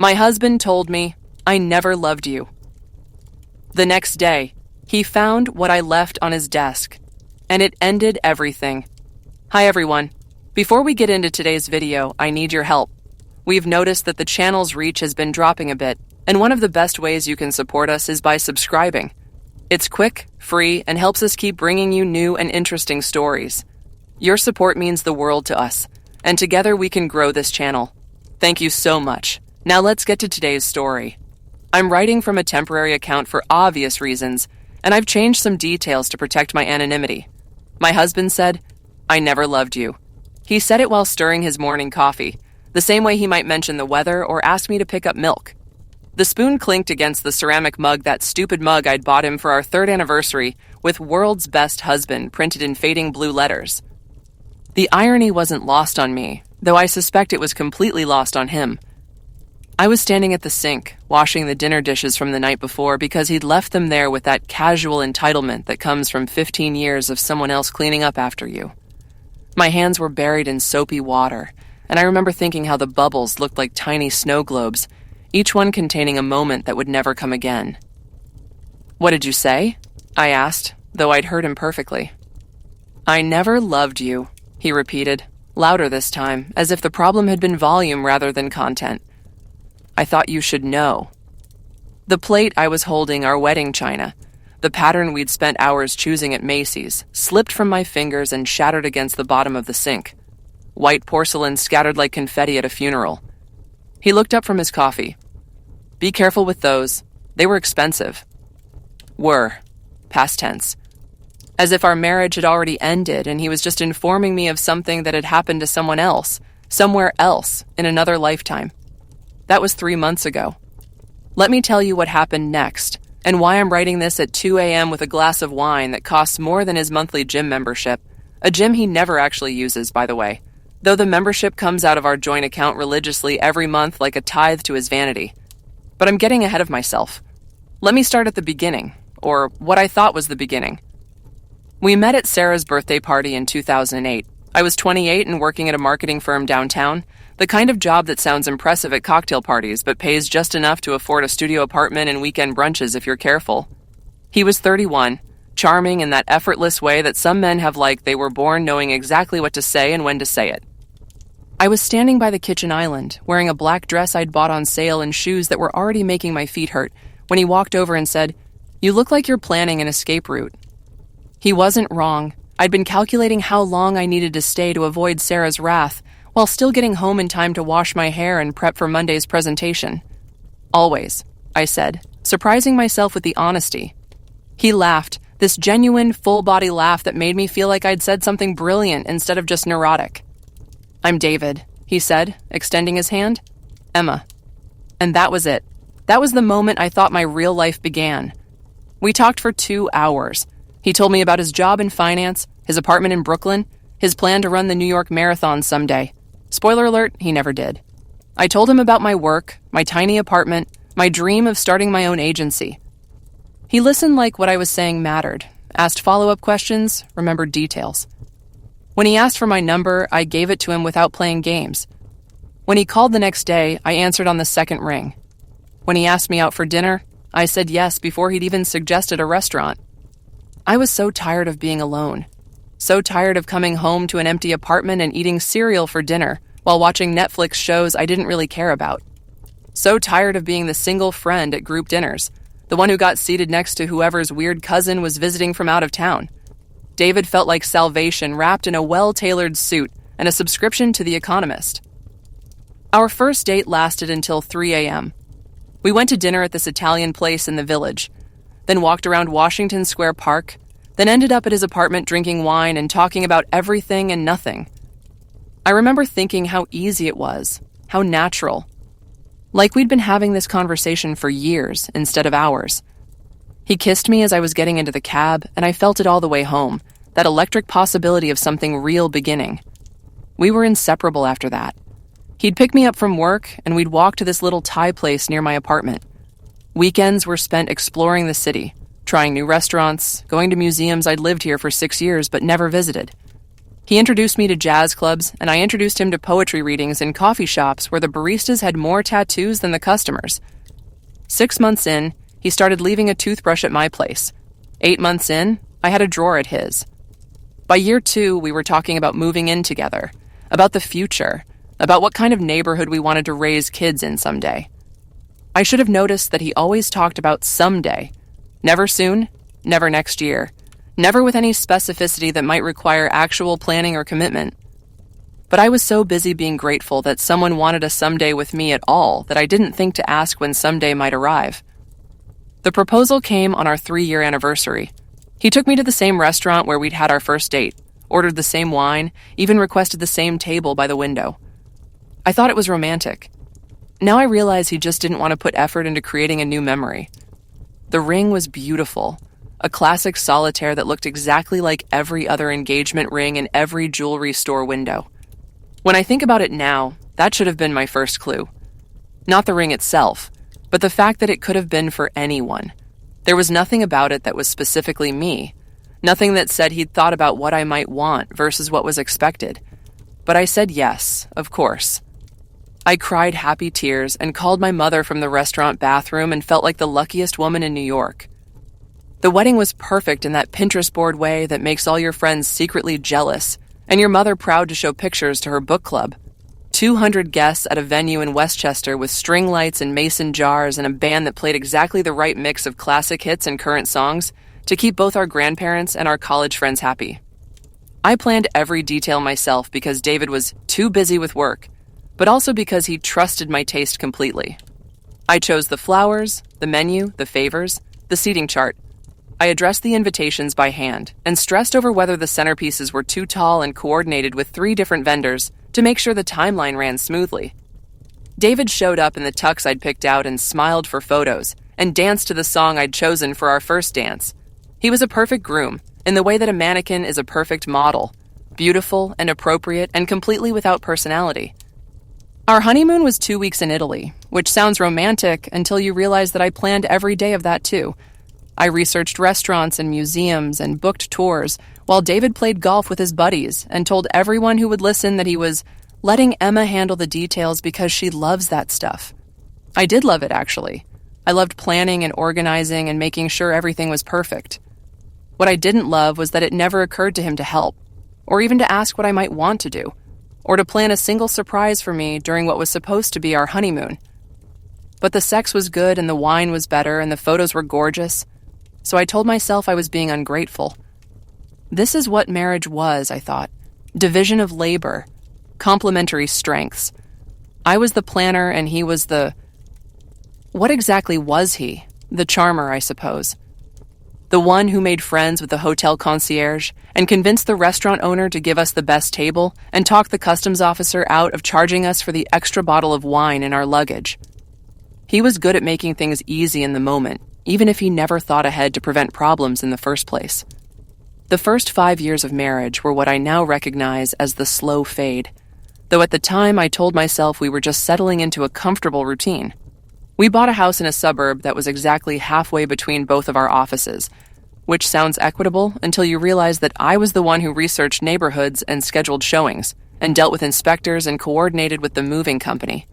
My husband told me, I never loved you. The next day, he found what I left on his desk, and it ended everything. Hi everyone. Before we get into today's video, I need your help. We've noticed that the channel's reach has been dropping a bit, and one of the best ways you can support us is by subscribing. It's quick, free, and helps us keep bringing you new and interesting stories. Your support means the world to us, and together we can grow this channel. Thank you so much. Now let's get to today's story. I'm writing from a temporary account for obvious reasons, and I've changed some details to protect my anonymity. My husband said, I never loved you. He said it while stirring his morning coffee, the same way he might mention the weather or ask me to pick up milk. The spoon clinked against the ceramic mug, that stupid mug I'd bought him for our 3rd anniversary, with "World's Best Husband" printed in fading blue letters. The irony wasn't lost on me, though I suspect it was completely lost on him. I was standing at the sink, washing the dinner dishes from the night before because he'd left them there with that casual entitlement that comes from 15 years of someone else cleaning up after you. My hands were buried in soapy water, and I remember thinking how the bubbles looked like tiny snow globes, each one containing a moment that would never come again. What did you say? I asked, though I'd heard him perfectly. I never loved you, he repeated, louder this time, as if the problem had been volume rather than content. I thought you should know. The plate I was holding, our wedding china, the pattern we'd spent hours choosing at Macy's, slipped from my fingers and shattered against the bottom of the sink. White porcelain scattered like confetti at a funeral. He looked up from his coffee. Be careful with those. They were expensive. Were. Past tense. As if our marriage had already ended and he was just informing me of something that had happened to someone else, somewhere else, in another lifetime. That was 3 months ago. Let me tell you what happened next, and why I'm writing this at 2 a.m. with a glass of wine that costs more than his monthly gym membership, a gym he never actually uses, by the way, though the membership comes out of our joint account religiously every month like a tithe to his vanity. But I'm getting ahead of myself. Let me start at the beginning, or what I thought was the beginning. We met at Sarah's birthday party in 2008. I was 28 and working at a marketing firm downtown, the kind of job that sounds impressive at cocktail parties but pays just enough to afford a studio apartment and weekend brunches if you're careful. He was 31, charming in that effortless way that some men have, like they were born knowing exactly what to say and when to say it. I was standing by the kitchen island, wearing a black dress I'd bought on sale and shoes that were already making my feet hurt, when he walked over and said, "You look like you're planning an escape route." He wasn't wrong. I'd been calculating how long I needed to stay to avoid Sarah's wrath, while still getting home in time to wash my hair and prep for Monday's presentation. Always, I said, surprising myself with the honesty. He laughed, this genuine, full-body laugh that made me feel like I'd said something brilliant instead of just neurotic. I'm David, he said, extending his hand. Emma. And that was it. That was the moment I thought my real life began. We talked for 2 hours. He told me about his job in finance, his apartment in Brooklyn, his plan to run the New York Marathon someday. Spoiler alert, he never did. I told him about my work, my tiny apartment, my dream of starting my own agency. He listened like what I was saying mattered, asked follow-up questions, remembered details. When he asked for my number, I gave it to him without playing games. When he called the next day, I answered on the second ring. When he asked me out for dinner, I said yes before he'd even suggested a restaurant. I was so tired of being alone. So tired of coming home to an empty apartment and eating cereal for dinner while watching Netflix shows I didn't really care about. So tired of being the single friend at group dinners, the one who got seated next to whoever's weird cousin was visiting from out of town. David felt like salvation wrapped in a well-tailored suit and a subscription to The Economist. Our first date lasted until 3 a.m. We went to dinner at this Italian place in the village, then walked around Washington Square Park, then ended up at his apartment drinking wine and talking about everything and nothing. I remember thinking how easy it was, how natural. Like we'd been having this conversation for years instead of hours. He kissed me as I was getting into the cab, and I felt it all the way home, that electric possibility of something real beginning. We were inseparable after that. He'd pick me up from work, and we'd walk to this little Thai place near my apartment. Weekends were spent exploring the city, trying new restaurants, going to museums I'd lived here for 6 years but never visited. He introduced me to jazz clubs, and I introduced him to poetry readings in coffee shops where the baristas had more tattoos than the customers. 6 months in, he started leaving a toothbrush at my place. 8 months in, I had a drawer at his. By year 2, we were talking about moving in together, about the future, about what kind of neighborhood we wanted to raise kids in someday. I should have noticed that he always talked about someday. Never soon, never next year, never with any specificity that might require actual planning or commitment. But I was so busy being grateful that someone wanted a someday with me at all that I didn't think to ask when someday might arrive. The proposal came on our 3-year anniversary. He took me to the same restaurant where we'd had our first date, ordered the same wine, even requested the same table by the window. I thought it was romantic. Now I realize he just didn't want to put effort into creating a new memory. The ring was beautiful, a classic solitaire that looked exactly like every other engagement ring in every jewelry store window. When I think about it now, that should have been my first clue. Not the ring itself, but the fact that it could have been for anyone. There was nothing about it that was specifically me, nothing that said he'd thought about what I might want versus what was expected. But I said yes, of course. I cried happy tears and called my mother from the restaurant bathroom and felt like the luckiest woman in New York. The wedding was perfect in that Pinterest board way that makes all your friends secretly jealous and your mother proud to show pictures to her book club. 200 guests at a venue in Westchester with string lights and mason jars and a band that played exactly the right mix of classic hits and current songs to keep both our grandparents and our college friends happy. I planned every detail myself because David was too busy with work, but also because he trusted my taste completely. I chose the flowers, the menu, the favors, the seating chart. I addressed the invitations by hand and stressed over whether the centerpieces were too tall and coordinated with 3 different vendors to make sure the timeline ran smoothly. David showed up in the tux I'd picked out and smiled for photos and danced to the song I'd chosen for our first dance. He was a perfect groom in the way that a mannequin is a perfect model, beautiful and appropriate and completely without personality. Our honeymoon was 2 weeks in Italy, which sounds romantic until you realize that I planned every day of that too. I researched restaurants and museums and booked tours, while David played golf with his buddies and told everyone who would listen that he was letting Emma handle the details because she loves that stuff. I did love it, actually. I loved planning and organizing and making sure everything was perfect. What I didn't love was that it never occurred to him to help, or even to ask what I might want to do, or to plan a single surprise for me during what was supposed to be our honeymoon. But the sex was good and the wine was better and the photos were gorgeous, so I told myself I was being ungrateful. This is what marriage was, I thought. Division of labor, complementary strengths. I was the planner and he was the... What exactly was he? The charmer, I suppose. The one who made friends with the hotel concierge and convinced the restaurant owner to give us the best table and talked the customs officer out of charging us for the extra bottle of wine in our luggage. He was good at making things easy in the moment, even if he never thought ahead to prevent problems in the first place. The first 5 years of marriage were what I now recognize as the slow fade, though at the time I told myself we were just settling into a comfortable routine. We bought a house in a suburb that was exactly halfway between both of our offices, which sounds equitable until you realize that I was the one who researched neighborhoods and scheduled showings, and dealt with inspectors and coordinated with the moving company.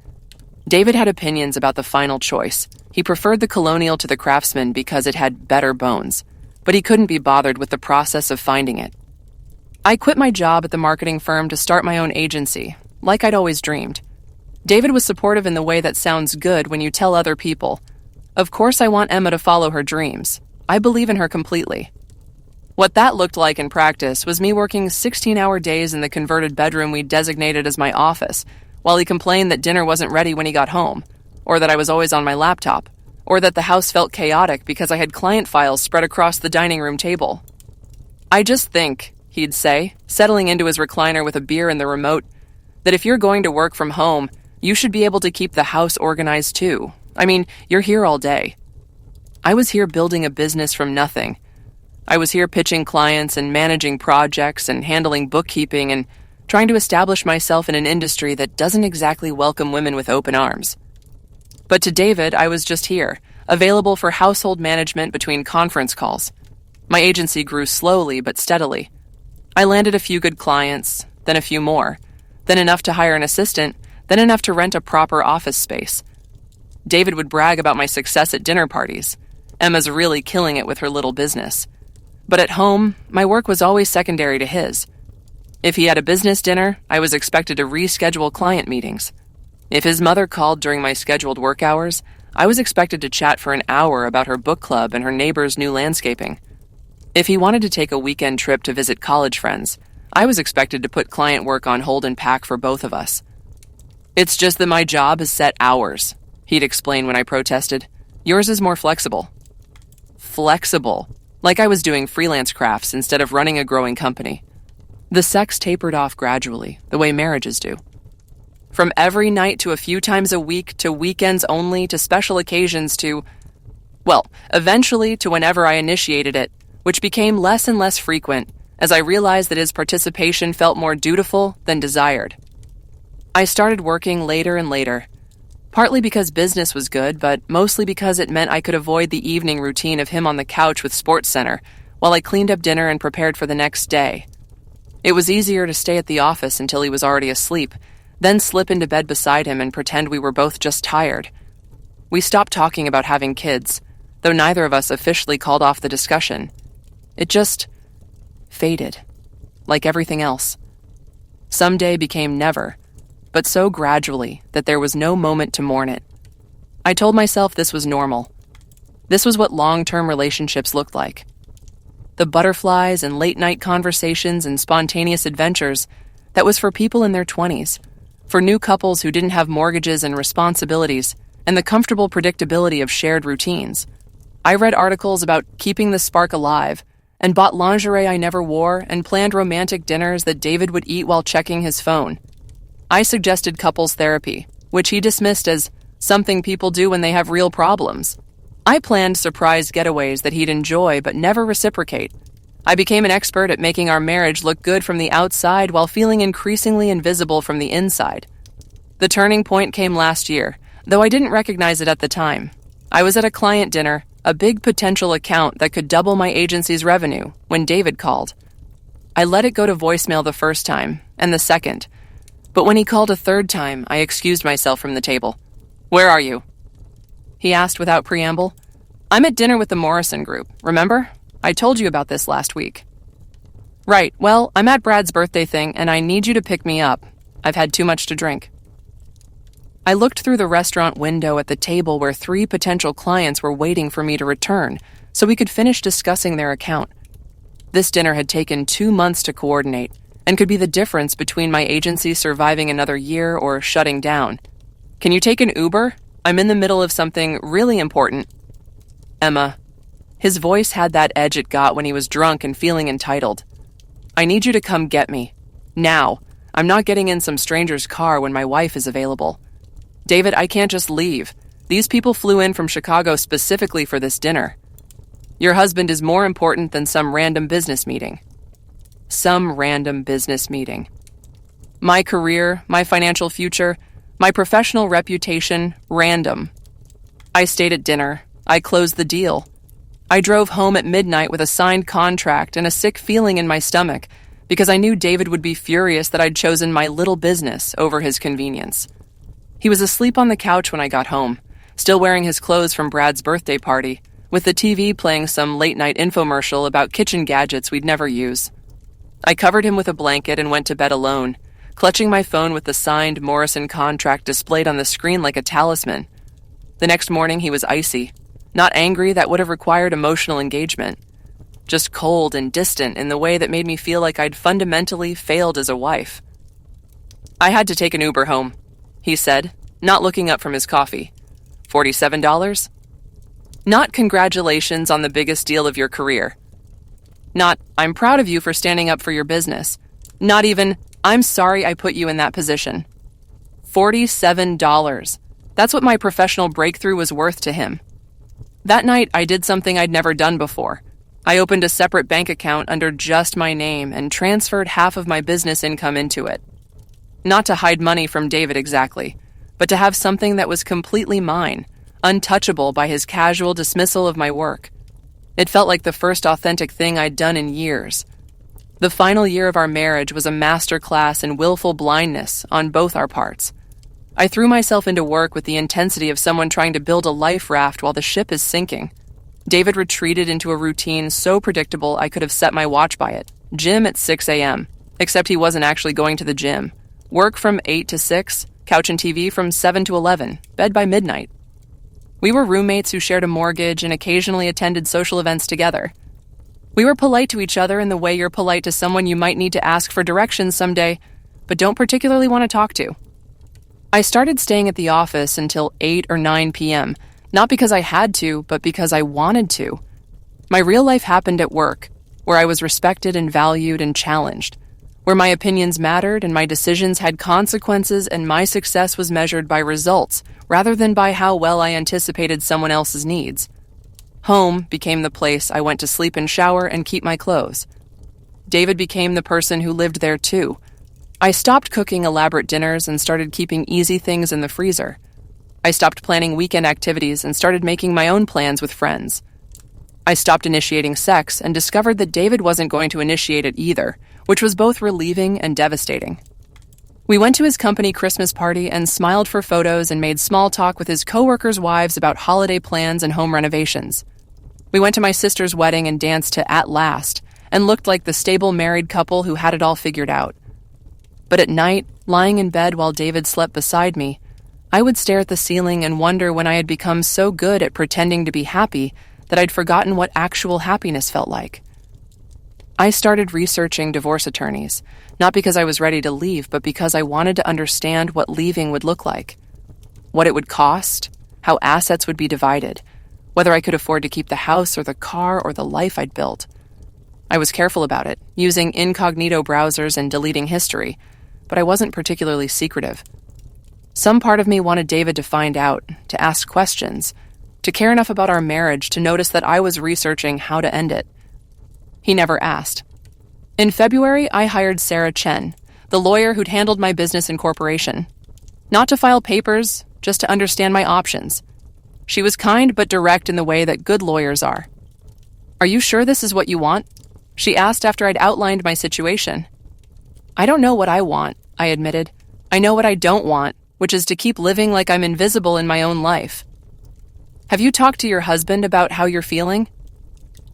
David had opinions about the final choice. He preferred the Colonial to the Craftsman because it had better bones, but he couldn't be bothered with the process of finding it. I quit my job at the marketing firm to start my own agency, like I'd always dreamed. David was supportive in the way that sounds good when you tell other people, "Of course I want Emma to follow her dreams. I believe in her completely." What that looked like in practice was me working 16-hour days in the converted bedroom we designated as my office, while he complained that dinner wasn't ready when he got home, or that I was always on my laptop, or that the house felt chaotic because I had client files spread across the dining room table. "I just think," he'd say, settling into his recliner with a beer in the remote, "that if you're going to work from home, you should be able to keep the house organized too. I mean, you're here all day." I was here building a business from nothing. I was here pitching clients and managing projects and handling bookkeeping and trying to establish myself in an industry that doesn't exactly welcome women with open arms. But to David, I was just here, available for household management between conference calls. My agency grew slowly but steadily. I landed a few good clients, then a few more, then enough to hire an assistant, then enough to rent a proper office space. David would brag about my success at dinner parties. Emma's really killing it with her little business. But at home, my work was always secondary to his. If he had a business dinner, I was expected to reschedule client meetings. If his mother called during my scheduled work hours, I was expected to chat for an hour about her book club and her neighbor's new landscaping. If he wanted to take a weekend trip to visit college friends, I was expected to put client work on hold and pack for both of us. "It's just that my job is set hours," he'd explain when I protested. "Yours is more flexible." Flexible. Like I was doing freelance crafts instead of running a growing company. The sex tapered off gradually, the way marriages do. From every night to a few times a week to weekends only to special occasions to, well, eventually to whenever I initiated it, which became less and less frequent as I realized that his participation felt more dutiful than desired. I started working later and later, partly because business was good, but mostly because it meant I could avoid the evening routine of him on the couch with SportsCenter while I cleaned up dinner and prepared for the next day. It was easier to stay at the office until he was already asleep, then slip into bed beside him and pretend we were both just tired. We stopped talking about having kids, though neither of us officially called off the discussion. It just faded, like everything else. Someday became never, but so gradually that there was no moment to mourn it. I told myself this was normal. This was what long-term relationships looked like. The butterflies and late-night conversations and spontaneous adventures, that was for people in their 20s, for new couples who didn't have mortgages and responsibilities, and the comfortable predictability of shared routines. I read articles about keeping the spark alive, and bought lingerie I never wore, and planned romantic dinners that David would eat while checking his phone. I suggested couples therapy, which he dismissed as something people do when they have real problems. I planned surprise getaways that he'd enjoy but never reciprocate. I became an expert at making our marriage look good from the outside while feeling increasingly invisible from the inside. The turning point came last year, though I didn't recognize it at the time. I was at a client dinner, a big potential account that could double my agency's revenue, when David called. I let it go to voicemail the first time, and the second. But when he called a third time, I excused myself from the table. "Where are you?" He asked without preamble. "I'm at dinner with the Morrison Group, remember? I told you about this last week." "Right, well, I'm at Brad's birthday thing, and I need you to pick me up. I've had too much to drink." I looked through the restaurant window at the table where 3 potential clients were waiting for me to return, so we could finish discussing their account. This dinner had taken 2 months to coordinate, and could be the difference between my agency surviving another year or shutting down. "Can you take an Uber? I'm in the middle of something really important." "Emma." His voice had that edge it got when he was drunk and feeling entitled. "I need you to come get me. Now. I'm not getting in some stranger's car when my wife is available. David, I can't just leave. These people flew in from Chicago specifically for this dinner. Your husband is more important than some random business meeting." Some random business meeting. My career, my financial future, my professional reputation, random. I stayed at dinner. I closed the deal. I drove home at midnight with a signed contract and a sick feeling in my stomach because I knew David would be furious that I'd chosen my little business over his convenience. He was asleep on the couch when I got home, still wearing his clothes from Brad's birthday party, with the TV playing some late-night infomercial about kitchen gadgets we'd never use. I covered him with a blanket and went to bed alone, clutching my phone with the signed Morrison contract displayed on the screen like a talisman. The next morning he was icy, not angry that would have required emotional engagement, just cold and distant in the way that made me feel like I'd fundamentally failed as a wife. "I had to take an Uber home," he said, not looking up from his coffee. $47? Not "congratulations on the biggest deal of your career." Not "I'm proud of you for standing up for your business." Not even "I'm sorry I put you in that position." $47. That's what my professional breakthrough was worth to him. That night, I did something I'd never done before. I opened a separate bank account under just my name and transferred half of my business income into it. Not to hide money from David exactly, but to have something that was completely mine, untouchable by his casual dismissal of my work. It felt like the first authentic thing I'd done in years. The final year of our marriage was a masterclass in willful blindness on both our parts. I threw myself into work with the intensity of someone trying to build a life raft while the ship is sinking. David retreated into a routine so predictable I could have set my watch by it. Gym at 6 a.m., except he wasn't actually going to the gym. Work from 8 to 6, couch and TV from 7 to 11, bed by midnight. We were roommates who shared a mortgage and occasionally attended social events together. We were polite to each other in the way you're polite to someone you might need to ask for directions someday, but don't particularly want to talk to. I started staying at the office until 8 or 9 p.m., not because I had to, but because I wanted to. My real life happened at work, where I was respected and valued and challenged, where my opinions mattered and my decisions had consequences and my success was measured by results rather than by how well I anticipated someone else's needs. Home became the place I went to sleep and shower and keep my clothes. David became the person who lived there too. I stopped cooking elaborate dinners and started keeping easy things in the freezer. I stopped planning weekend activities and started making my own plans with friends. I stopped initiating sex and discovered that David wasn't going to initiate it either, which was both relieving and devastating. We went to his company Christmas party and smiled for photos and made small talk with his coworkers' wives about holiday plans and home renovations. We went to my sister's wedding and danced to At Last and looked like the stable married couple who had it all figured out. But at night, lying in bed while David slept beside me, I would stare at the ceiling and wonder when I had become so good at pretending to be happy that I'd forgotten what actual happiness felt like. I started researching divorce attorneys, not because I was ready to leave, but because I wanted to understand what leaving would look like, what it would cost, how assets would be divided, whether I could afford to keep the house or the car or the life I'd built. I was careful about it, using incognito browsers and deleting history, but I wasn't particularly secretive. Some part of me wanted David to find out, to ask questions, to care enough about our marriage to notice that I was researching how to end it. He never asked. In February, I hired Sarah Chen, the lawyer who'd handled my business incorporation. Not to file papers, just to understand my options. She was kind but direct in the way that good lawyers are. "Are you sure this is what you want?" she asked after I'd outlined my situation. "I don't know what I want," I admitted. "I know what I don't want, which is to keep living like I'm invisible in my own life." "Have you talked to your husband about how you're feeling?"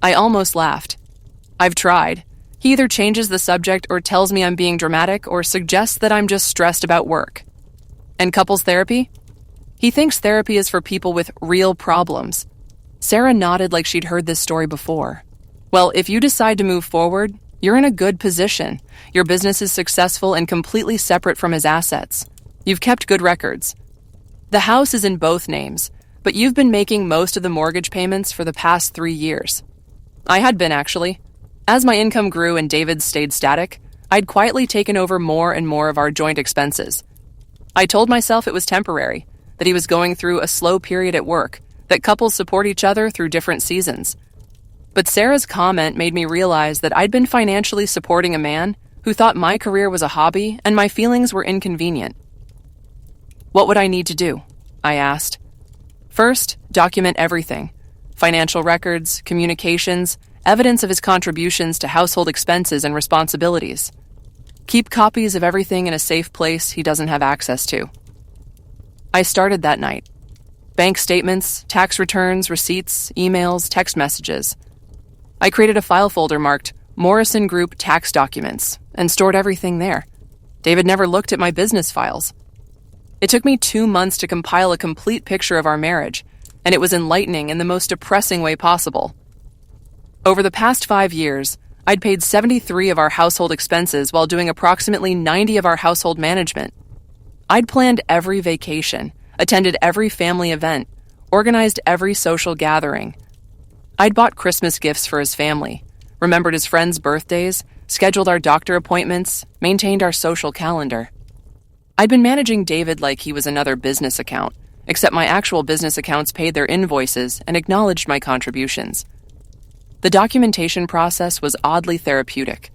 I almost laughed. "I've tried. He either changes the subject or tells me I'm being dramatic or suggests that I'm just stressed about work." "And couples therapy?" "He thinks therapy is for people with real problems." Sarah nodded like she'd heard this story before. "Well, if you decide to move forward, you're in a good position. Your business is successful and completely separate from his assets. You've kept good records. The house is in both names, but you've been making most of the mortgage payments for the past 3 years." I had been, actually. As my income grew and David stayed static, I'd quietly taken over more and more of our joint expenses. I told myself it was temporary, that he was going through a slow period at work, that couples support each other through different seasons. But Sarah's comment made me realize that I'd been financially supporting a man who thought my career was a hobby and my feelings were inconvenient. "What would I need to do?" I asked. "First, document everything. Financial records, communications, evidence of his contributions to household expenses and responsibilities. Keep copies of everything in a safe place he doesn't have access to." I started that night. Bank statements, tax returns, receipts, emails, text messages. I created a file folder marked Morrison Group Tax Documents and stored everything there. David never looked at my business files. It took me 2 months to compile a complete picture of our marriage, and it was enlightening in the most depressing way possible. Over the past 5 years, I'd paid 73 of our household expenses while doing approximately 90 of our household management. I'd planned every vacation, attended every family event, organized every social gathering. I'd bought Christmas gifts for his family, remembered his friends' birthdays, scheduled our doctor appointments, maintained our social calendar. I'd been managing David like he was another business account, except my actual business accounts paid their invoices and acknowledged my contributions. The documentation process was oddly therapeutic.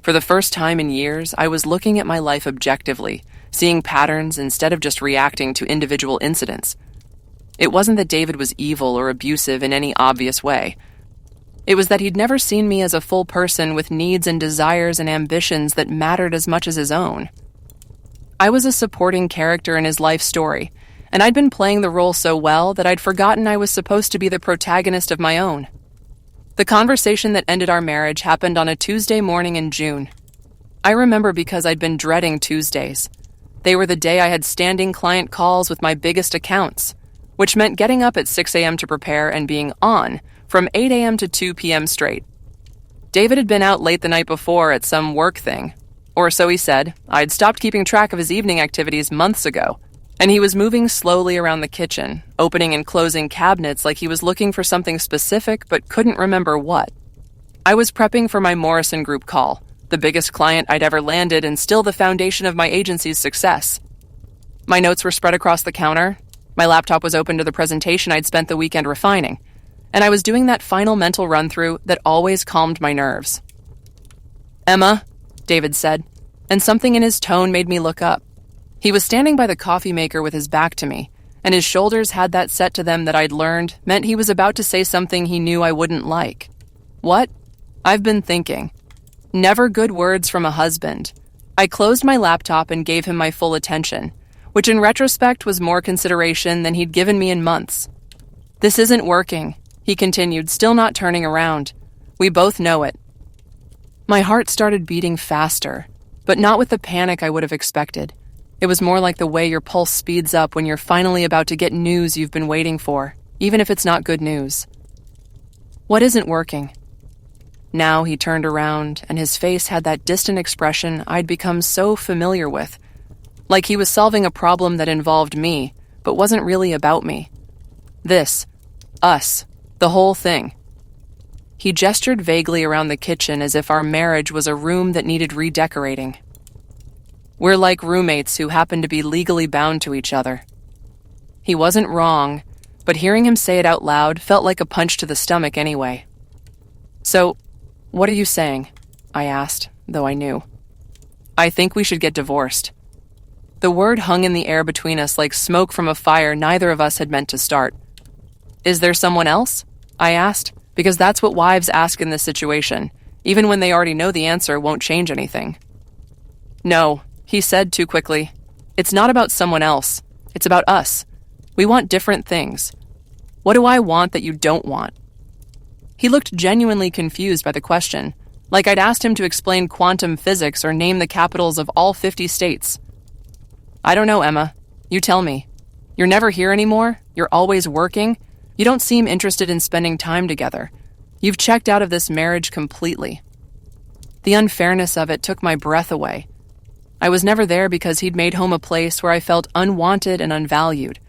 For the first time in years, I was looking at my life objectively, seeing patterns instead of just reacting to individual incidents. It wasn't that David was evil or abusive in any obvious way. It was that he'd never seen me as a full person with needs and desires and ambitions that mattered as much as his own. I was a supporting character in his life story, and I'd been playing the role so well that I'd forgotten I was supposed to be the protagonist of my own. The conversation that ended our marriage happened on a Tuesday morning in June. I remember because I'd been dreading Tuesdays. They were the day I had standing client calls with my biggest accounts, which meant getting up at 6 a.m. to prepare and being on from 8 a.m. to 2 p.m. straight. David had been out late the night before at some work thing, or so he said. I'd stopped keeping track of his evening activities months ago, and he was moving slowly around the kitchen, opening and closing cabinets like he was looking for something specific but couldn't remember what. I was prepping for my Morrison Group call, the biggest client I'd ever landed and still the foundation of my agency's success. My notes were spread across the counter, my laptop was open to the presentation I'd spent the weekend refining, and I was doing that final mental run-through that always calmed my nerves. "Emma," David said, and something in his tone made me look up. He was standing by the coffee maker with his back to me, and his shoulders had that set to them that I'd learned meant he was about to say something he knew I wouldn't like. What? I've been thinking. Never good words from a husband. I closed my laptop and gave him my full attention, which in retrospect was more consideration than he'd given me in months. "This isn't working," he continued, still not turning around. "We both know it." My heart started beating faster, but not with the panic I would have expected. It was more like the way your pulse speeds up when you're finally about to get news you've been waiting for, even if it's not good news. "What isn't working?" Now he turned around, and his face had that distant expression I'd become so familiar with, like he was solving a problem that involved me, but wasn't really about me. This, us, the whole thing. He gestured vaguely around the kitchen as if our marriage was a room that needed redecorating. "We're like roommates who happen to be legally bound to each other." He wasn't wrong, but hearing him say it out loud felt like a punch to the stomach anyway. "So, what are you saying?" I asked, though I knew. "I think we should get divorced." The word hung in the air between us like smoke from a fire neither of us had meant to start. "Is there someone else?" I asked, because that's what wives ask in this situation, even when they already know the answer won't change anything. "No," he said too quickly. "It's not about someone else. It's about us. We want different things. What do I want that you don't want?" He looked genuinely confused by the question, like I'd asked him to explain quantum physics or name the capitals of all 50 states. "I don't know, Emma. You tell me. You're never here anymore? You're always working? You don't seem interested in spending time together. You've checked out of this marriage completely." The unfairness of it took my breath away. I was never there because he'd made home a place where I felt unwanted and unvalued.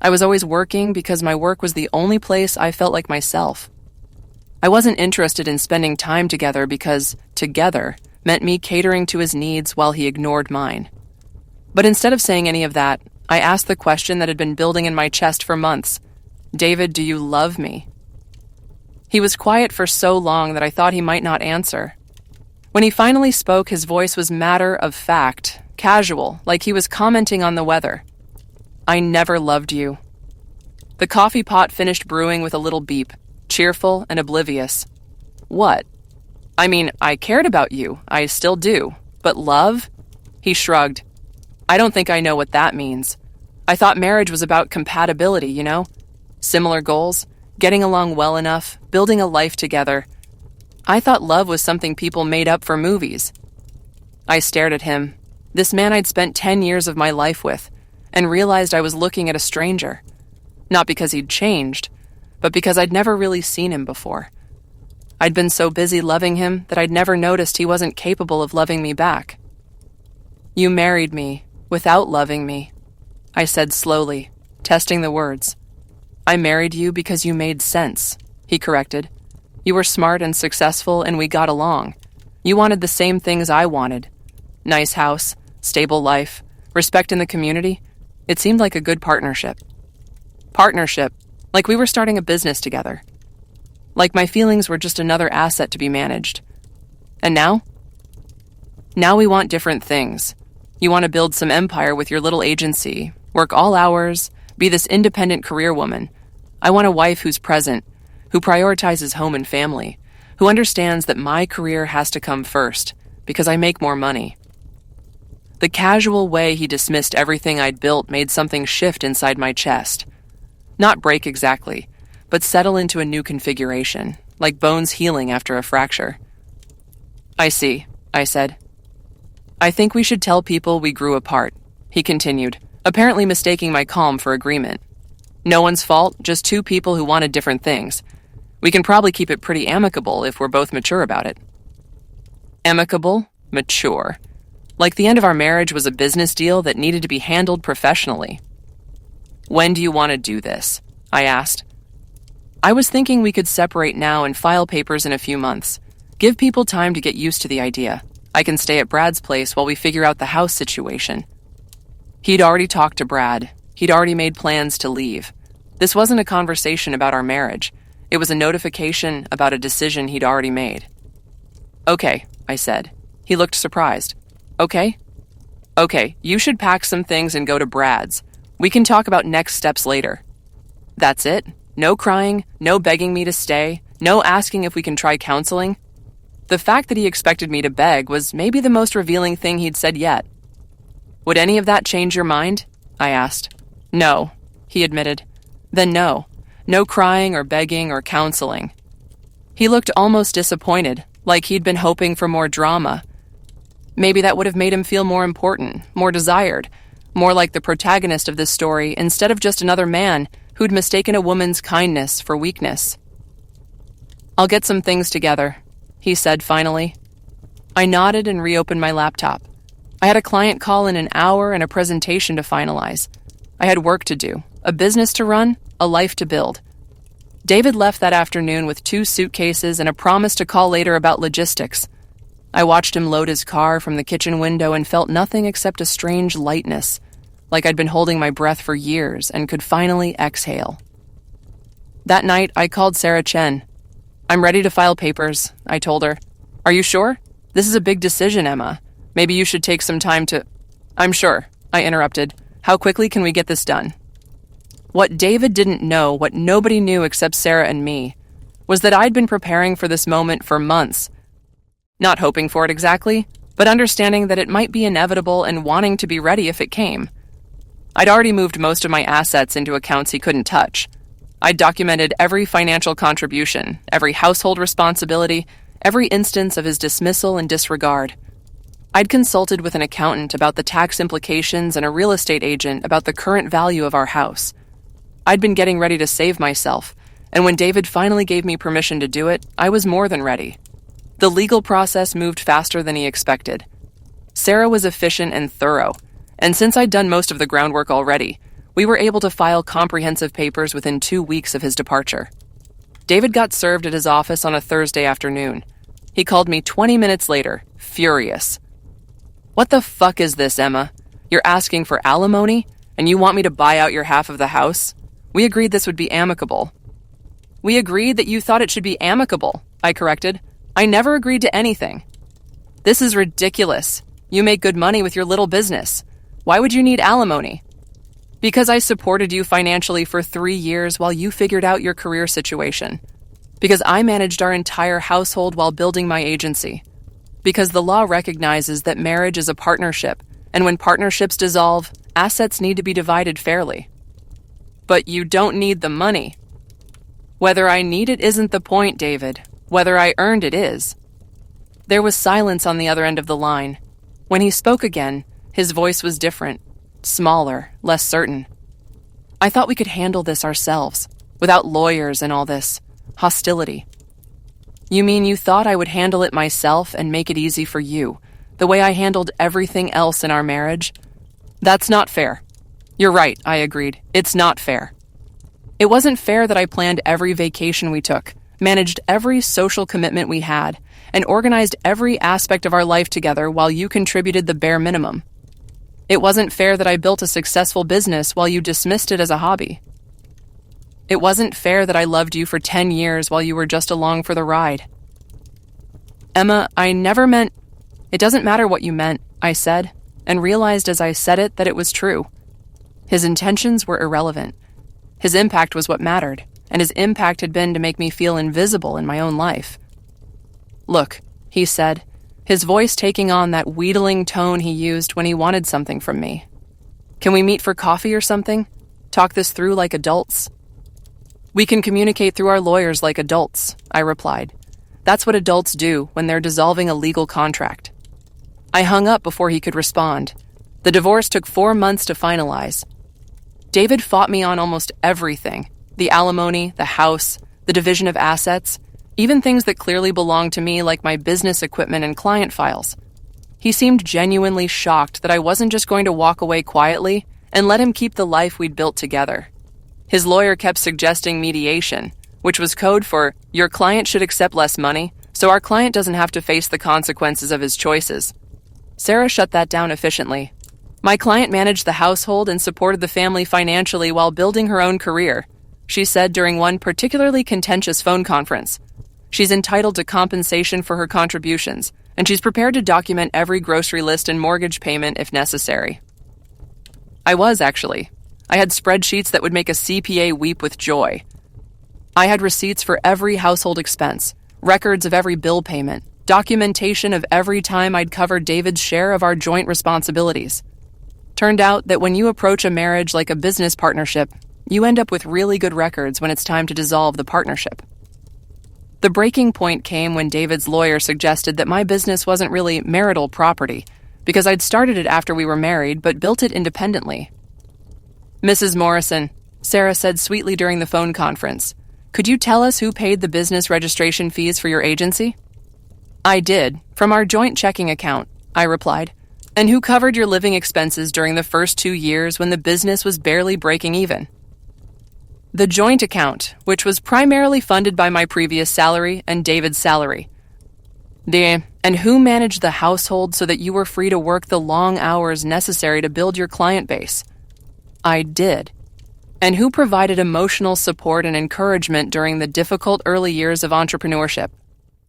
I was always working because my work was the only place I felt like myself. I wasn't interested in spending time together because together meant me catering to his needs while he ignored mine. But instead of saying any of that, I asked the question that had been building in my chest for months. "David, do you love me?" He was quiet for so long that I thought he might not answer. When he finally spoke, his voice was matter of fact, casual, like he was commenting on the weather. "I never loved you." The coffee pot finished brewing with a little beep, cheerful and oblivious. "What?" "I mean, I cared about you. I still do. But love?" He shrugged. "I don't think I know what that means. I thought marriage was about compatibility, you know? Similar goals, getting along well enough, building a life together. I thought love was something people made up for movies." I stared at him, this man I'd spent 10 years of my life with, and realized I was looking at a stranger. Not because he'd changed, but because I'd never really seen him before. I'd been so busy loving him that I'd never noticed he wasn't capable of loving me back. "You married me without loving me," I said slowly, testing the words. "I married you because you made sense," he corrected. "You were smart and successful and we got along. You wanted the same things I wanted. Nice house, stable life, respect in the community. It seemed like a good partnership. Partnership, like we were starting a business together. Like my feelings were just another asset to be managed. And now? Now we want different things. You want to build some empire with your little agency, work all hours, be this independent career woman. I want a wife who's present, who prioritizes home and family, who understands that my career has to come first because I make more money. The casual way he dismissed everything I'd built made something shift inside my chest. Not break exactly, but settle into a new configuration, like bones healing after a fracture. I see, I said. I think we should tell people we grew apart, he continued, apparently mistaking my calm for agreement. No one's fault, just two people who wanted different things. We can probably keep it pretty amicable if we're both mature about it. Amicable? Mature. Like the end of our marriage was a business deal that needed to be handled professionally. When do you want to do this? I asked. I was thinking we could separate now and file papers in a few months. Give people time to get used to the idea. I can stay at Brad's place while we figure out the house situation. He'd already talked to Brad. He'd already made plans to leave. This wasn't a conversation about our marriage. It was a notification about a decision he'd already made. Okay, I said. He looked surprised. Okay? Okay, you should pack some things and go to Brad's. We can talk about next steps later. That's it? No crying, no begging me to stay, no asking if we can try counseling? The fact that he expected me to beg was maybe the most revealing thing he'd said yet. Would any of that change your mind? I asked. No, he admitted. Then no. No crying or begging or counseling. He looked almost disappointed, like he'd been hoping for more drama. Maybe that would have made him feel more important, more desired, more like the protagonist of this story instead of just another man who'd mistaken a woman's kindness for weakness. I'll get some things together, he said finally. I nodded and reopened my laptop. I had a client call in an hour and a presentation to finalize. I had work to do, a business to run, a life to build. David left that afternoon with 2 suitcases and a promise to call later about logistics. I watched him load his car from the kitchen window and felt nothing except a strange lightness, like I'd been holding my breath for years and could finally exhale. That night, I called Sarah Chen. I'm ready to file papers, I told her. Are you sure? This is a big decision, Emma. Maybe you should take some time to... I'm sure, I interrupted. How quickly can we get this done? What David didn't know, what nobody knew except Sarah and me, was that I'd been preparing for this moment for months. Not hoping for it exactly, but understanding that it might be inevitable and wanting to be ready if it came. I'd already moved most of my assets into accounts he couldn't touch. I'd documented every financial contribution, every household responsibility, every instance of his dismissal and disregard. I'd consulted with an accountant about the tax implications and a real estate agent about the current value of our house. I'd been getting ready to save myself, and when David finally gave me permission to do it, I was more than ready. The legal process moved faster than he expected. Sarah was efficient and thorough, and since I'd done most of the groundwork already, we were able to file comprehensive papers within 2 weeks of his departure. David got served at his office on a Thursday afternoon. He called me 20 minutes later, furious. What the fuck is this, Emma? You're asking for alimony, and you want me to buy out your half of the house? We agreed this would be amicable. We agreed that you thought it should be amicable, I corrected. I never agreed to anything. This is ridiculous. You make good money with your little business. Why would you need alimony? Because I supported you financially for 3 years while you figured out your career situation. Because I managed our entire household while building my agency. Because the law recognizes that marriage is a partnership, and when partnerships dissolve, assets need to be divided fairly. But you don't need the money. Whether I need it isn't the point, David. Whether I earned it is. There was silence on the other end of the line. When he spoke again, his voice was different, smaller, less certain. I thought we could handle this ourselves, without lawyers and all this hostility. You mean you thought I would handle it myself and make it easy for you, the way I handled everything else in our marriage? That's not fair. You're right, I agreed. It's not fair. It wasn't fair that I planned every vacation we took, managed every social commitment we had, and organized every aspect of our life together while you contributed the bare minimum. It wasn't fair that I built a successful business while you dismissed it as a hobby. It wasn't fair that I loved you for 10 years while you were just along for the ride. Emma, I never meant... It doesn't matter what you meant, I said, and realized as I said it that it was true. His intentions were irrelevant. His impact was what mattered. and his impact had been to make me feel invisible in my own life. "Look," he said, his voice taking on that wheedling tone he used when he wanted something from me. "Can we meet for coffee or something? Talk this through like adults?" "We can communicate through our lawyers like adults," I replied. "That's what adults do when they're dissolving a legal contract." I hung up before he could respond. The divorce took 4 months to finalize. David fought me on almost everything: the alimony, the house, the division of assets, even things that clearly belonged to me like my business equipment and client files. He seemed genuinely shocked that I wasn't just going to walk away quietly and let him keep the life we'd built together. His lawyer kept suggesting mediation, which was code for "your client should accept less money, so our client doesn't have to face the consequences of his choices." Sarah shut that down efficiently. My client managed the household and supported the family financially while building her own career, she said during one particularly contentious phone conference. She's entitled to compensation for her contributions, and she's prepared to document every grocery list and mortgage payment if necessary. I was, actually. I had spreadsheets that would make a CPA weep with joy. I had receipts for every household expense, records of every bill payment, documentation of every time I'd covered David's share of our joint responsibilities. Turned out that when you approach a marriage like a business partnership, you end up with really good records when it's time to dissolve the partnership. The breaking point came when David's lawyer suggested that my business wasn't really marital property, because I'd started it after we were married but built it independently. "Mrs. Morrison," Sarah said sweetly during the phone conference, "could you tell us who paid the business registration fees for your agency?" "I did, from our joint checking account," I replied. "And who covered your living expenses during the first 2 years when the business was barely breaking even?" "The joint account, which was primarily funded by my previous salary and David's salary." And who managed the household so that you were free to work the long hours necessary to build your client base?" "I did." "And who provided emotional support and encouragement during the difficult early years of entrepreneurship?"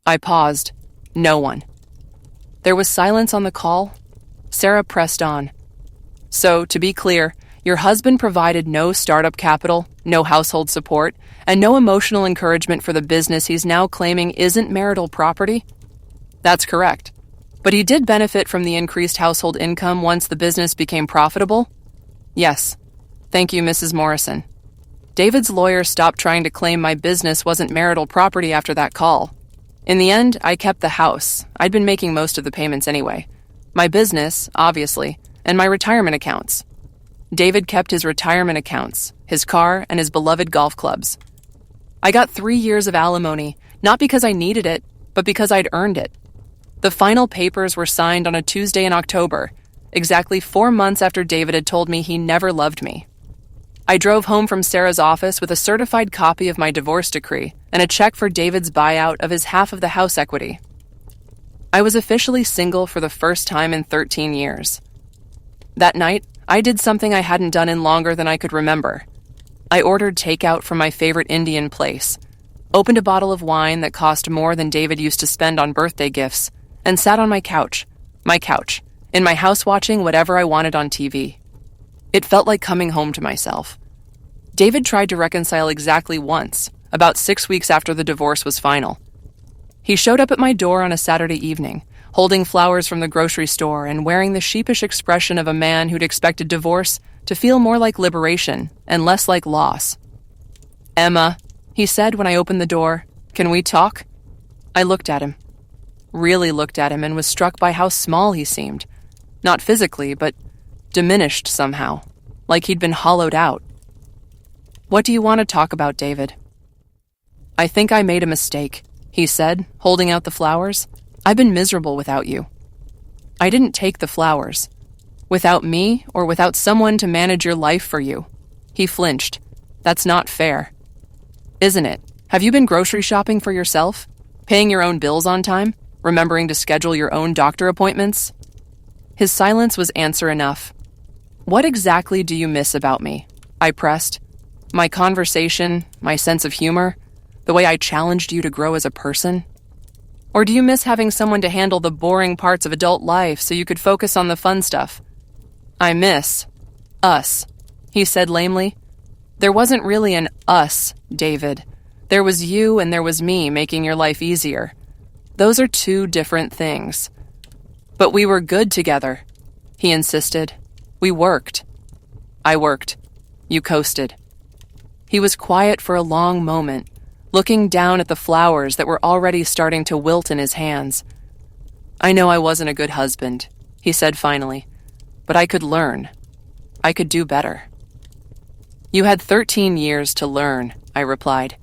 I paused. "No one." There was silence on the call. Sarah pressed on. "So, to be clear, your husband provided no startup capital, no household support, and no emotional encouragement for the business he's now claiming isn't marital property?" "That's correct. But he did benefit from the increased household income once the business became profitable?" "Yes. Thank you, Mrs. Morrison." David's lawyer stopped trying to claim my business wasn't marital property after that call. In the end, I kept the house. I'd been making most of the payments anyway. My business, obviously, and my retirement accounts. David kept his retirement accounts, his car, and his beloved golf clubs. I got 3 years of alimony, not because I needed it, but because I'd earned it. The final papers were signed on a Tuesday in October, exactly 4 months after David had told me he never loved me. I drove home from Sarah's office with a certified copy of my divorce decree and a check for David's buyout of his half of the house equity. I was officially single for the first time in 13 years. That night, I did something I hadn't done in longer than I could remember. I ordered takeout from my favorite Indian place, opened a bottle of wine that cost more than David used to spend on birthday gifts, and sat on my couch, in my house watching whatever I wanted on TV. It felt like coming home to myself. David tried to reconcile exactly once, about 6 weeks after the divorce was final. He showed up at my door on a Saturday evening, holding flowers from the grocery store and wearing the sheepish expression of a man who'd expected divorce to feel more like liberation and less like loss. "Emma," he said when I opened the door, "can we talk?" I looked at him. Really looked at him and was struck by how small he seemed. Not physically, but diminished somehow, like he'd been hollowed out. "What do you want to talk about, David?" "I think I made a mistake," he said, holding out the flowers. "I've been miserable without you." I didn't take the flowers. "Without me or without someone to manage your life for you?" He flinched. "That's not fair." "Isn't it? Have you been grocery shopping for yourself? Paying your own bills on time? Remembering to schedule your own doctor appointments?" His silence was answer enough. "What exactly do you miss about me?" I pressed. "My conversation, my sense of humor, the way I challenged you to grow as a person? Or do you miss having someone to handle the boring parts of adult life so you could focus on the fun stuff?" "I miss us," he said lamely. "There wasn't really an us David, there was you and there was me making your life easier. Those are two different things. But we were good together, he insisted. We worked. I worked. You coasted. He was quiet for a long moment, looking down at the flowers that were already starting to wilt in his hands. I know I wasn't a good husband, he said finally, but I could learn. I could do better. You had 13 years to learn, I replied.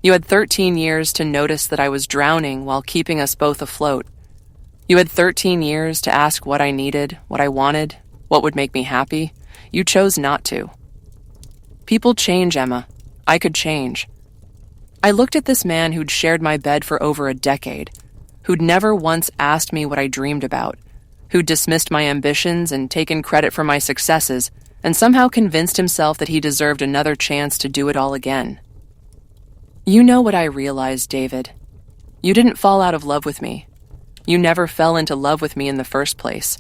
You had 13 years to notice that I was drowning while keeping us both afloat. You had 13 years to ask what I needed, what I wanted, what would make me happy. You chose not to. People change, Emma. I could change. I looked at this man who'd shared my bed for over a decade, who'd never once asked me what I dreamed about, who'd dismissed my ambitions and taken credit for my successes, and somehow convinced himself that he deserved another chance to do it all again. You know what I realized, David. You didn't fall out of love with me. You never fell into love with me in the first place.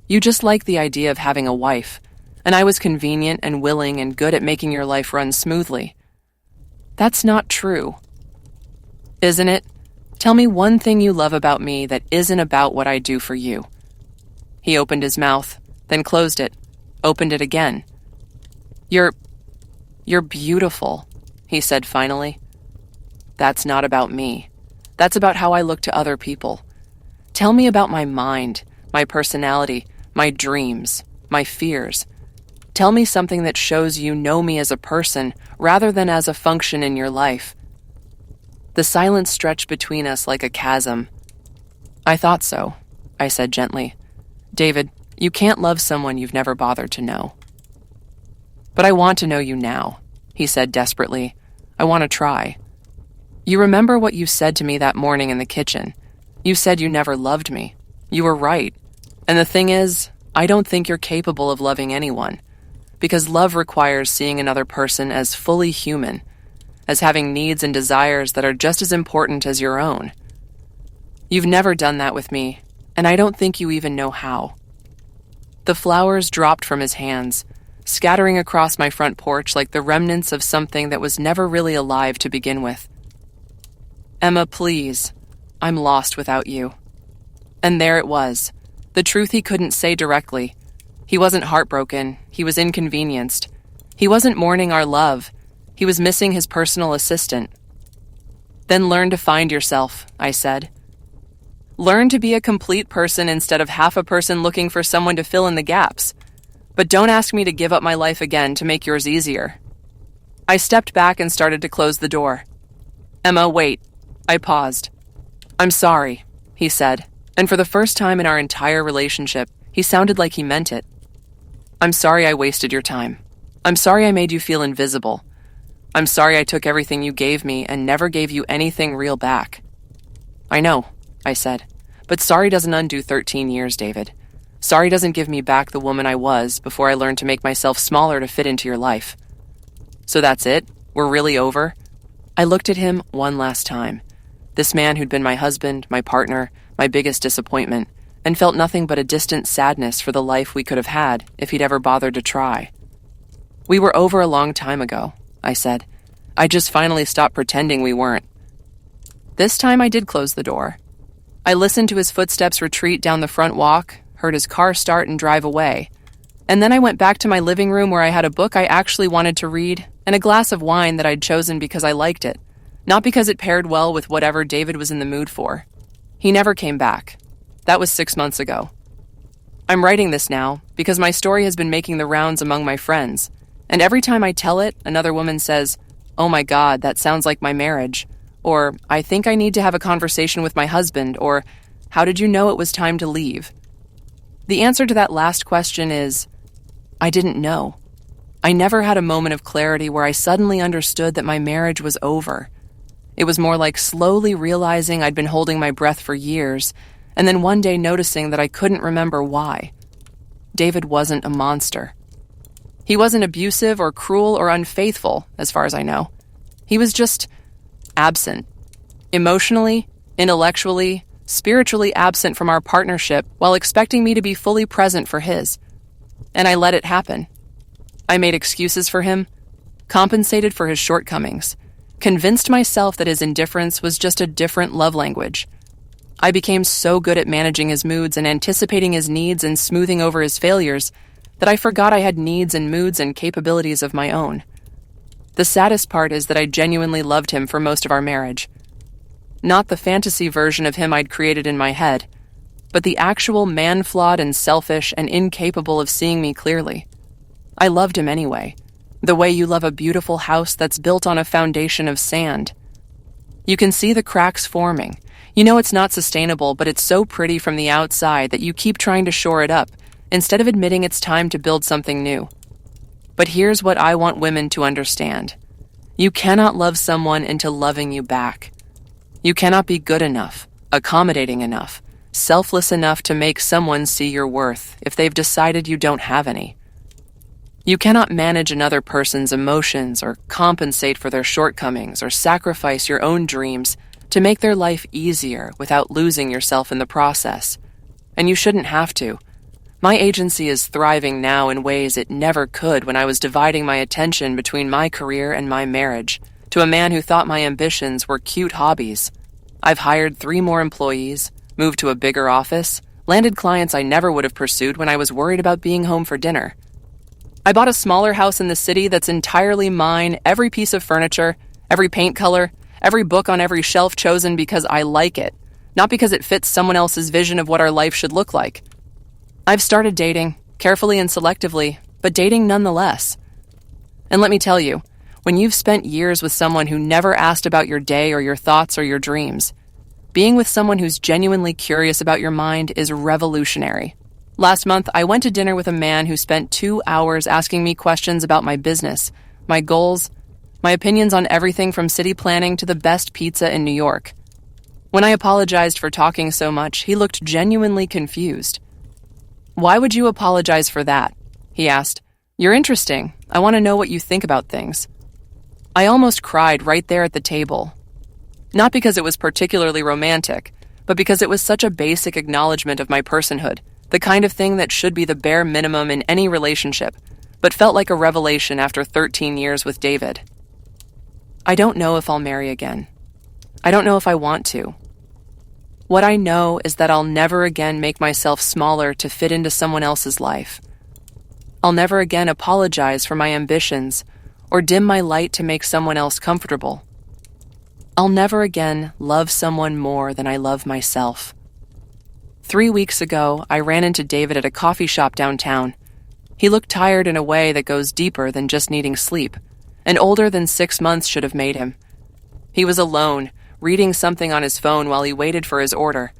You just liked the idea of having a wife, and I was convenient and willing and good at making your life run smoothly. That's not true. Isn't it? Tell me one thing you love about me that isn't about what I do for you. He opened his mouth, then closed it, opened it again. You're beautiful, he said finally. That's not about me. That's about how I look to other people. Tell me about my mind, my personality, my dreams, my fears. Tell me something that shows you know me as a person rather than as a function in your life. The silence stretched between us like a chasm. I thought so, I said gently. David, you can't love someone you've never bothered to know. But I want to know you now, he said desperately. I want to try. You remember what you said to me that morning in the kitchen. You said you never loved me. You were right. And the thing is, I don't think you're capable of loving anyone. Because love requires seeing another person as fully human, as having needs and desires that are just as important as your own. You've never done that with me, and I don't think you even know how. The flowers dropped from his hands, scattering across my front porch like the remnants of something that was never really alive to begin with. Emma, please. I'm lost without you. And there it was, the truth he couldn't say directly. He wasn't heartbroken. He was inconvenienced. He wasn't mourning our love. He was missing his personal assistant. Then learn to find yourself, I said. Learn to be a complete person instead of half a person looking for someone to fill in the gaps. But don't ask me to give up my life again to make yours easier. I stepped back and started to close the door. Emma, wait. I paused. I'm sorry, he said, and for the first time in our entire relationship, he sounded like he meant it. I'm sorry I wasted your time. I'm sorry I made you feel invisible. I'm sorry I took everything you gave me and never gave you anything real back. I know, I said, but sorry doesn't undo 13 years, David. Sorry doesn't give me back the woman I was before I learned to make myself smaller to fit into your life. So that's it? We're really over? I looked at him one last time. This man who'd been my husband, my partner, my biggest disappointment, and felt nothing but a distant sadness for the life we could have had if he'd ever bothered to try. We were over a long time ago, I said. I just finally stopped pretending we weren't. This time I did close the door. I listened to his footsteps retreat down the front walk, heard his car start and drive away, and then I went back to my living room where I had a book I actually wanted to read and a glass of wine that I'd chosen because I liked it, not because it paired well with whatever David was in the mood for. He never came back. That was 6 months ago. I'm writing this now because my story has been making the rounds among my friends, and every time I tell it, another woman says, "Oh my God, that sounds like my marriage," or "I think I need to have a conversation with my husband," or "How did you know it was time to leave?" The answer to that last question is, I didn't know. I never had a moment of clarity where I suddenly understood that my marriage was over. It was more like slowly realizing I'd been holding my breath for years, and then one day noticing that I couldn't remember why. David wasn't a monster. He wasn't abusive or cruel or unfaithful, as far as I know. He was just absent. Emotionally, intellectually, spiritually absent from our partnership while expecting me to be fully present for his. And I let it happen. I made excuses for him, compensated for his shortcomings, convinced myself that his indifference was just a different love language. I became so good at managing his moods and anticipating his needs and smoothing over his failures that I forgot I had needs and moods and capabilities of my own. The saddest part is that I genuinely loved him for most of our marriage. Not the fantasy version of him I'd created in my head, but the actual man-flawed and selfish and incapable of seeing me clearly. I loved him anyway, the way you love a beautiful house that's built on a foundation of sand. You can see the cracks forming. You know it's not sustainable, but it's so pretty from the outside that you keep trying to shore it up, instead of admitting it's time to build something new. But here's what I want women to understand. You cannot love someone into loving you back. You cannot be good enough, accommodating enough, selfless enough to make someone see your worth if they've decided you don't have any. You cannot manage another person's emotions or compensate for their shortcomings or sacrifice your own dreams to make their life easier without losing yourself in the process. And you shouldn't have to. My agency is thriving now in ways it never could when I was dividing my attention between my career and my marriage to a man who thought my ambitions were cute hobbies. I've hired 3 more employees, moved to a bigger office, landed clients I never would have pursued when I was worried about being home for dinner. I bought a smaller house in the city that's entirely mine, every piece of furniture, every paint color, every book on every shelf chosen because I like it, not because it fits someone else's vision of what our life should look like. I've started dating, carefully and selectively, but dating nonetheless. And let me tell you, when you've spent years with someone who never asked about your day or your thoughts or your dreams, being with someone who's genuinely curious about your mind is revolutionary. Last month, I went to dinner with a man who spent 2 hours asking me questions about my business, my goals, my opinions on everything from city planning to the best pizza in New York. When I apologized for talking so much, he looked genuinely confused. "Why would you apologize for that?" he asked. "You're interesting. I want to know what you think about things." I almost cried right there at the table. Not because it was particularly romantic, but because it was such a basic acknowledgement of my personhood, the kind of thing that should be the bare minimum in any relationship, but felt like a revelation after 13 years with David. I don't know if I'll marry again. I don't know if I want to. What I know is that I'll never again make myself smaller to fit into someone else's life. I'll never again apologize for my ambitions or dim my light to make someone else comfortable. I'll never again love someone more than I love myself. 3 weeks ago, I ran into David at a coffee shop downtown. He looked tired in a way that goes deeper than just needing sleep, and older than 6 months should have made him. He was alone, reading something on his phone while he waited for his order.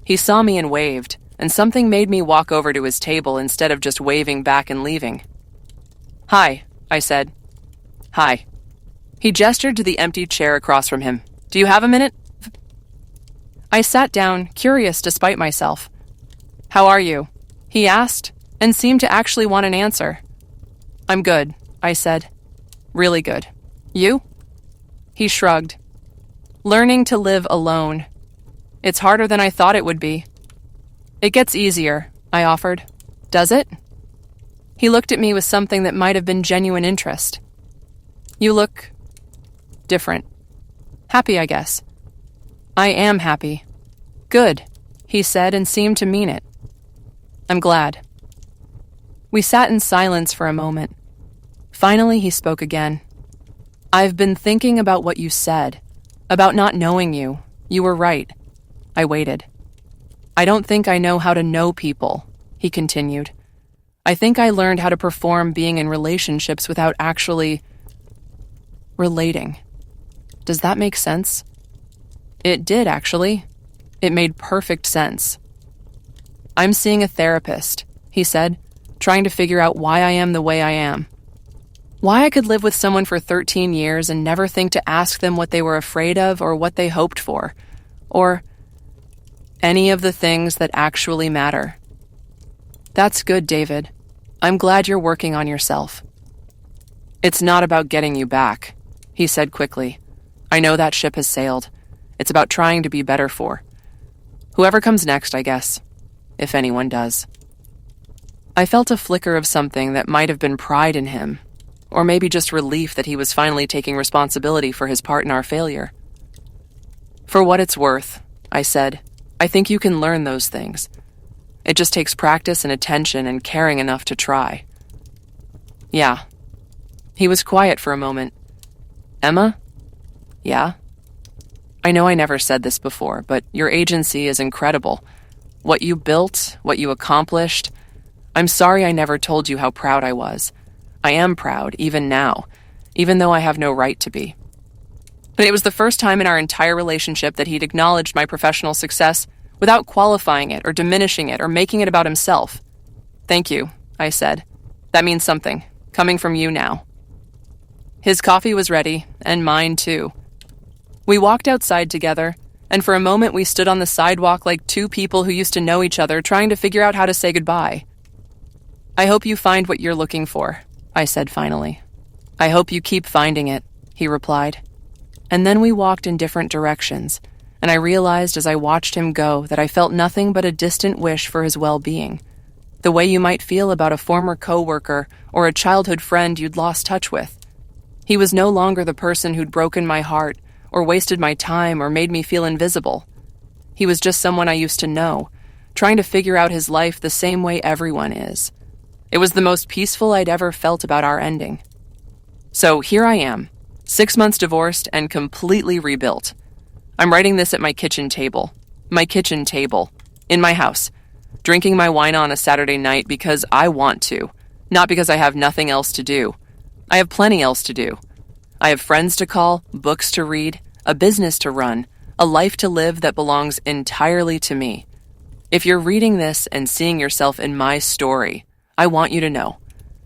He saw me and waved, and something made me walk over to his table instead of just waving back and leaving. "Hi," I said. "Hi." He gestured to the empty chair across from him. "Do you have a minute?" I sat down, curious despite myself. "How are you?" he asked, and seemed to actually want an answer. "I'm good," I said. "Really good. You?" He shrugged. "Learning to live alone. It's harder than I thought it would be." "It gets easier," I offered. "Does it?" He looked at me with something that might have been genuine interest. "You look different. Happy, I guess." "I am happy." "Good," he said and seemed to mean it. "I'm glad." We sat in silence for a moment. Finally, he spoke again. "I've been thinking about what you said, about not knowing you. You were right." I waited. "I don't think I know how to know people," he continued. "I think I learned how to perform being in relationships without actually relating. Does that make sense?" It did, actually. It made perfect sense. "I'm seeing a therapist," he said, trying to figure out why I am the way I am. Why I could live with someone for 13 years and never think to ask them what they were afraid of or what they hoped for, or any of the things that actually matter. "That's good, David. I'm glad you're working on yourself." "It's not about getting you back," he said quickly. "I know that ship has sailed. It's about trying to be better for whoever comes next, I guess, if anyone does." I felt a flicker of something that might have been pride in him, or maybe just relief that he was finally taking responsibility for his part in our failure. For what it's worth, I said, I think you can learn those things. It just takes practice and attention and caring enough to try. Yeah. He was quiet for a moment. Emma? Yeah? I know I never said this before, but your agency is incredible. What you built, what you accomplished. I'm sorry I never told you how proud I was. I am proud, even now, even though I have no right to be. But it was the first time in our entire relationship that he'd acknowledged my professional success without qualifying it or diminishing it or making it about himself. Thank you, I said. That means something, coming from you now. His coffee was ready, and mine too. We walked outside together, and for a moment we stood on the sidewalk like two people who used to know each other trying to figure out how to say goodbye. I hope you find what you're looking for, I said finally. I hope you keep finding it, he replied. And then we walked in different directions, and I realized as I watched him go that I felt nothing but a distant wish for his well-being, the way you might feel about a former coworker or a childhood friend you'd lost touch with. He was no longer the person who'd broken my heart or wasted my time or made me feel invisible. He was just someone I used to know, trying to figure out his life the same way everyone is. It was the most peaceful I'd ever felt about our ending. So here I am, 6 months divorced and completely rebuilt. I'm writing this at my kitchen table, in my house, drinking my wine on a Saturday night because I want to, not because I have nothing else to do. I have plenty else to do. I have friends to call, books to read, a business to run, a life to live that belongs entirely to me. If you're reading this and seeing yourself in my story, I want you to know,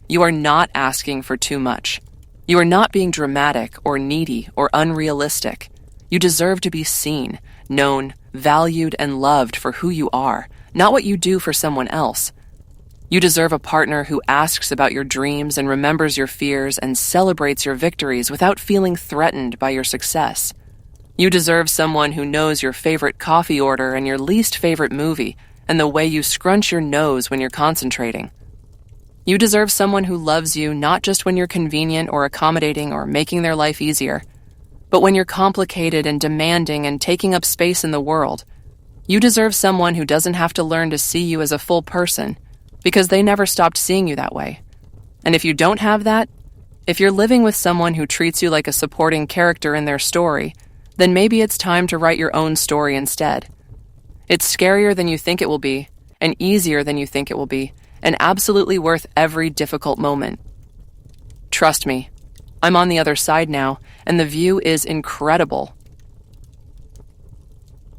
you are not asking for too much. You are not being dramatic or needy or unrealistic. You deserve to be seen, known, valued, and loved for who you are, not what you do for someone else. You deserve a partner who asks about your dreams and remembers your fears and celebrates your victories without feeling threatened by your success. You deserve someone who knows your favorite coffee order and your least favorite movie and the way you scrunch your nose when you're concentrating. You deserve someone who loves you not just when you're convenient or accommodating or making their life easier, but when you're complicated and demanding and taking up space in the world. You deserve someone who doesn't have to learn to see you as a full person, because they never stopped seeing you that way. And if you don't have that, if you're living with someone who treats you like a supporting character in their story, then maybe it's time to write your own story instead. It's scarier than you think it will be, and easier than you think it will be, and absolutely worth every difficult moment. Trust me, I'm on the other side now, and the view is incredible.